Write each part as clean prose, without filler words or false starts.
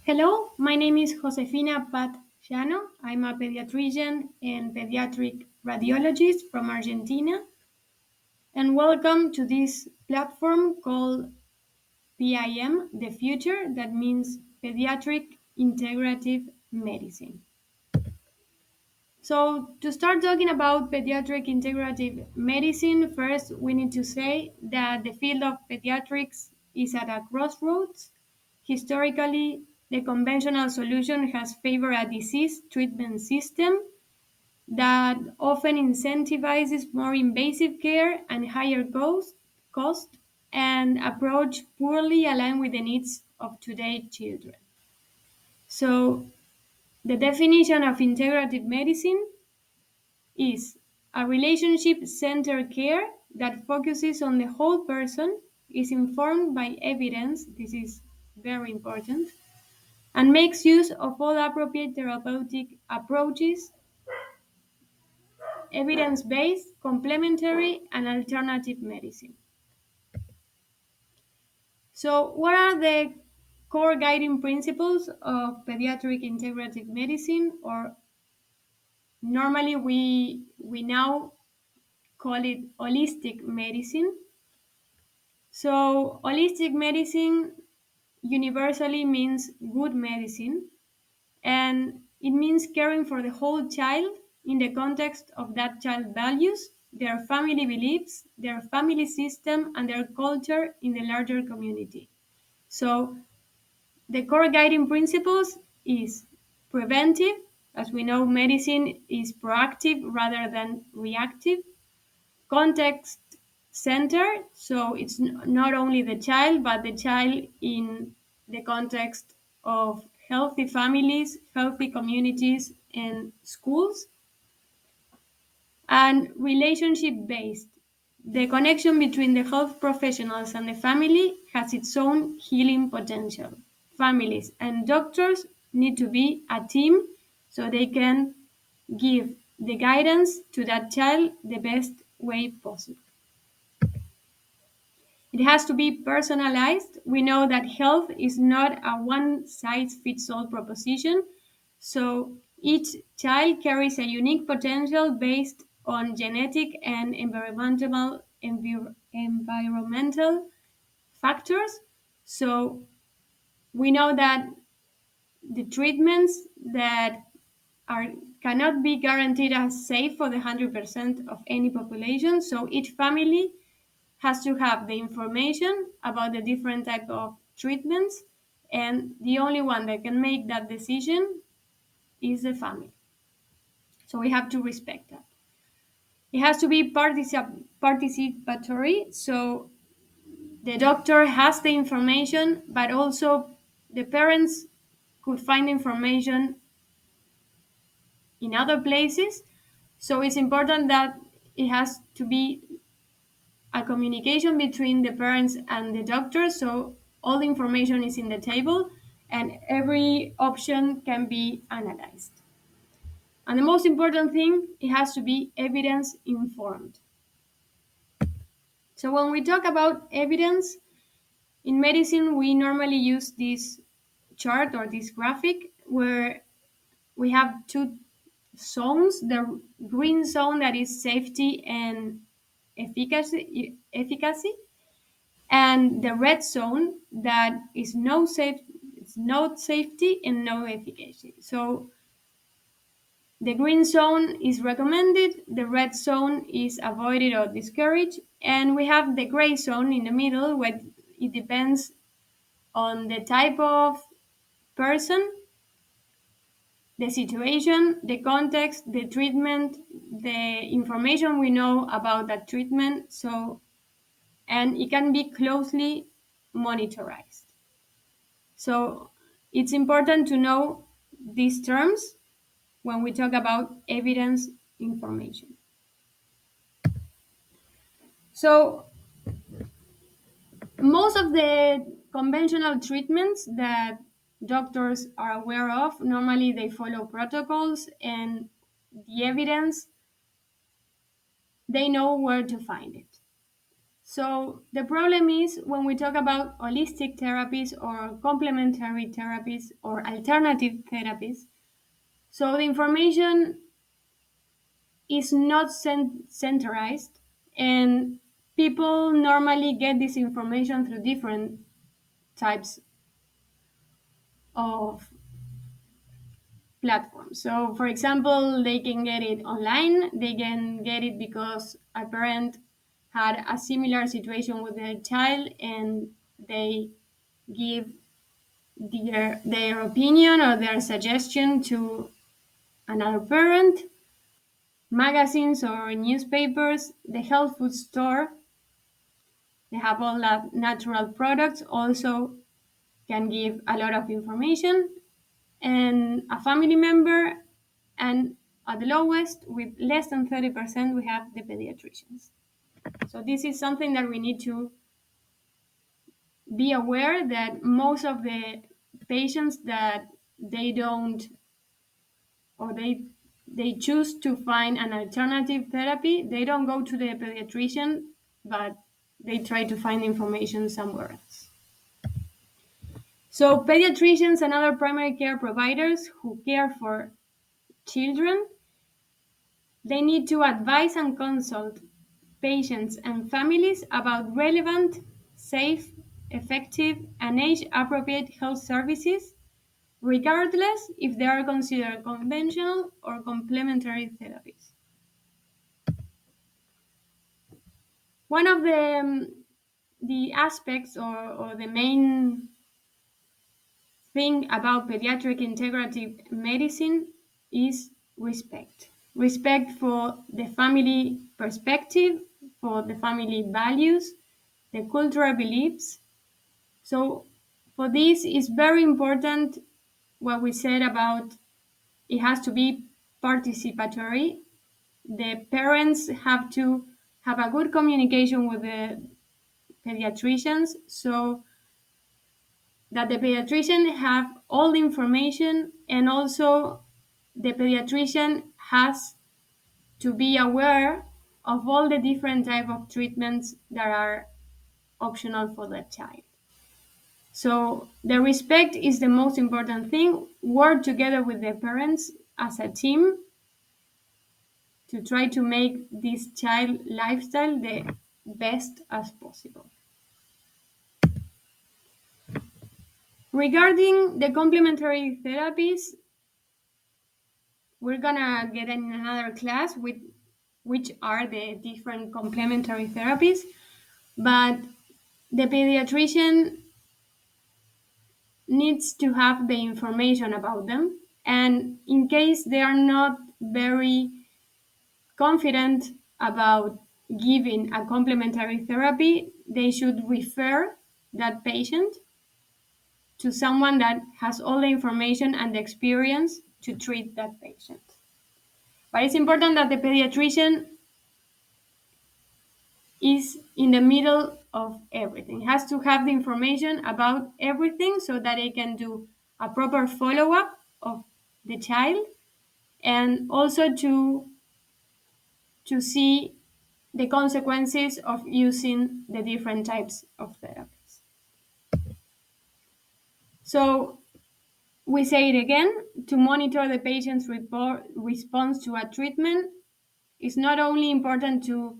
Hello, my name is Josefina Llano. I'm a pediatrician and pediatric radiologist from Argentina, and welcome to this platform called PIM, the future, that means Pediatric Integrative Medicine. So, to start talking about pediatric integrative medicine, first we need to say that the field of pediatrics is at a crossroads. Historically, the conventional solution has favored a disease treatment system that often incentivizes more invasive care and higher cost and approach poorly aligned with the needs of today's children. So, the definition of integrative medicine is a relationship centered care that focuses on the whole person, is informed by evidence, this is very important, and makes use of all appropriate therapeutic approaches, evidence based, complementary, and alternative medicine. So, what are the core guiding principles of pediatric integrative medicine, or normally we now call it holistic medicine? So, holistic medicine universally means good medicine, and it means caring for the whole child in the context of that child's values, their family beliefs, their family system, and their culture in the larger community. So, the core guiding principles is preventive. As we know, medicine is proactive rather than reactive. Context centered, so it's not only the child, but the child in the context of healthy families, healthy communities, and schools. And relationship based. The connection between the health professionals and the family has its own healing potential. Families and doctors need to be a team so they can give the guidance to that child the best way possible. It has to be personalized. We know that health is not a one size fits all proposition. So each child carries a unique potential based on genetic and environmental factors. So we know that the treatments that are cannot be guaranteed as safe for the 100% of any population. So each family has to have the information about the different type of treatments, and the only one that can make that decision is the family. So we have to respect that. It has to be participatory, so the doctor has the information, but also the parents could find information in other places. So it's important that it has to be a communication between the parents and the doctor, so all the information is in the table and every option can be analyzed. And the most important thing, it has to be evidence informed. So when we talk about evidence in medicine, we normally use this chart or this graphic where we have two zones: the green zone that is safety and efficacy, and the red zone that is it's no safety and no efficacy. So the green zone is recommended, the red zone is avoided or discouraged, and we have the gray zone in the middle where it depends on the type of person, the situation, the context, the treatment, the information we know about that treatment. So, and it can be closely monitored. So it's important to know these terms when we talk about evidence information. So most of the conventional treatments that doctors are aware of, normally they follow protocols and the evidence, they know where to find it. So the problem is when we talk about holistic therapies or complementary therapies or alternative therapies, so the information is not centralized, and people normally get this information through different types of platforms. So, for example, they can get it online, they can get it because a parent had a similar situation with their child and they give their opinion or their suggestion to another parent. Magazines or newspapers, the health food store, they have all that natural products, also can give a lot of information, and a family member, and at the lowest, with less than 30%, we have the pediatricians. So this is something that we need to be aware that most of the patients that they don't or they choose to find an alternative therapy, they don't go to the pediatrician, but they try to find information somewhere else. So pediatricians and other primary care providers who care for children, they need to advise and consult patients and families about relevant, safe, effective, and age-appropriate health services, regardless if they are considered conventional or complementary therapies. One of the aspects or the main thing about pediatric integrative medicine is respect. Respect for the family perspective, for the family values, the cultural beliefs. So for this is very important what we said about it has to be participatory. The parents have to have a good communication with the pediatricians so that the pediatrician have all the information, and also the pediatrician has to be aware of all the different type of treatments that are optional for the child. So the respect is the most important thing. Work together with the parents as a team to try to make this child lifestyle the best as possible. Regarding the complementary therapies, we're gonna get in another class with which are the different complementary therapies, but the pediatrician needs to have the information about them, and in case they are not very confident about giving a complementary therapy, they should refer that patient to someone that has all the information and the experience to treat that patient. But it's important that the pediatrician is in the middle of everything. It has to have the information about everything so that it can do a proper follow-up of the child, and also to see the consequences of using the different types of therapies. So we say it again, to monitor the patient's response to a treatment, it's not only important to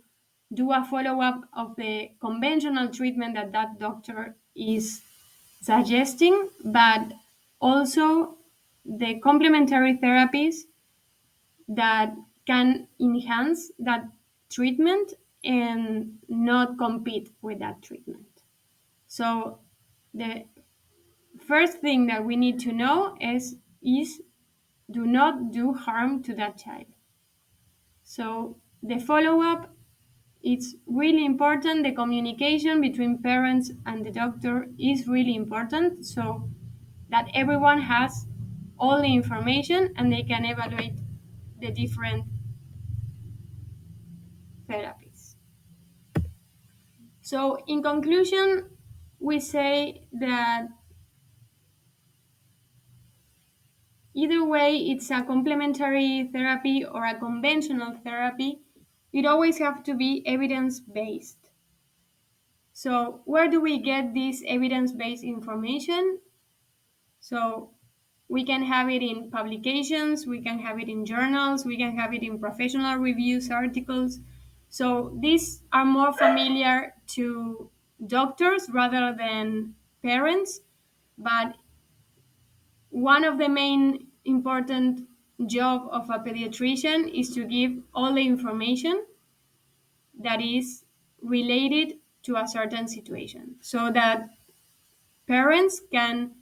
do a follow-up of the conventional treatment that that doctor is suggesting, but also the complementary therapies that can enhance that treatment and not compete with that treatment. So the first thing that we need to know is do not do harm to that child. So the follow-up, it's really important. The communication between parents and the doctor is really important so that everyone has all the information and they can evaluate the different therapies. So in conclusion, we say that either way, it's a complementary therapy or a conventional therapy, it always have to be evidence-based. So where do we get this evidence-based information? So we can have it in publications, we can have it in journals, we can have it in professional reviews, articles. So these are more familiar to doctors rather than parents, but one of the main important job of a pediatrician is to give all the information that is related to a certain situation so that parents can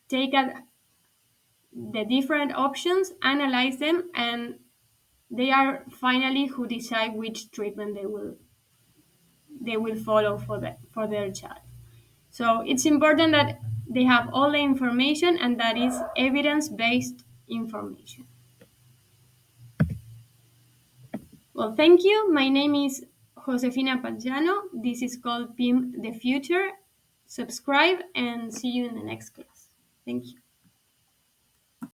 take the different options, analyze them, and they are finally who decide which treatment they will follow for their child. So it's important that they have all the information and that is evidence-based information. Well, thank you. My name is Josefina Paggiano. This is called PIM The Future. Subscribe and see you in the next class. Thank you.